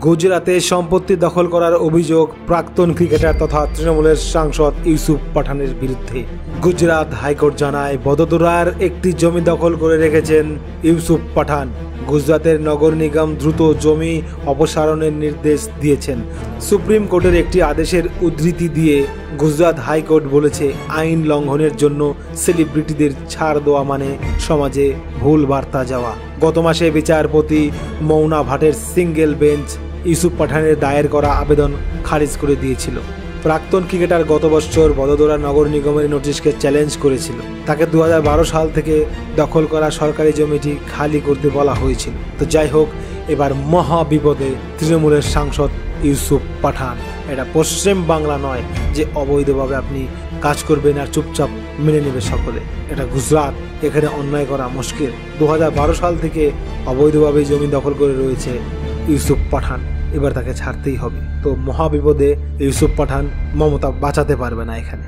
গুজরাতে সম্পত্তি দখল করার অভিযোগ প্রাক্তন ক্রিকেটার তথা তৃণমূলের সাংসদ ইউসুফ পাঠানের বিরুদ্ধে। গুজরাট হাইকোর্ট জানায় বদোদরার একটি জমি দখল করে রেখেছেন ইউসুফ পাঠান। গুজরাতের নগর নিগম দ্রুত জমি অপসারণের নির্দেশ দিয়েছেন। সুপ্রিম কোর্টের একটি আদেশের উদ্ধৃতি দিয়ে গুজরাট হাইকোর্ট বলেছে, আইন লঙ্ঘনের জন্য সেলিব্রিটিদের ছাড় দেওয়া মানে সমাজে ভুল বার্তা যাওয়া। গত মাসে বিচারপতি মৌনা ভাটের সিঙ্গেল বেঞ্চ ইউসুফ পাঠানের দায়ের করা আবেদন খারিজ করে দিয়েছিল। প্রাক্তন ক্রিকেটার গত বছর বদোদরা নগর নিগমের নোটিশকে চ্যালেঞ্জ করেছিল। তাকে 2012 সাল থেকে দখল করা সরকারি জমিটি খালি করতে বলা হয়েছিল। তো যাই হোক, এবার মহা বিপদে তৃণমূলের সাংসদ ইউসুফ পাঠান। এটা পশ্চিম বাংলা নয় যে অবৈধভাবে আপনি কাজ করবেন আর চুপচাপ মেনে নেবে সকলে। এটা গুজরাট, এখানে অন্যায় করা মুশকিল। 2012 সাল থেকে অবৈধভাবে জমি দখল করে রয়েছে ইউসুফ পাঠান, এবার তাকে ছাড়তেই হবে। তো মহাবিপদে ইউসুফ পাঠান, মমতা বাঁচাতে পারবে না এখানে।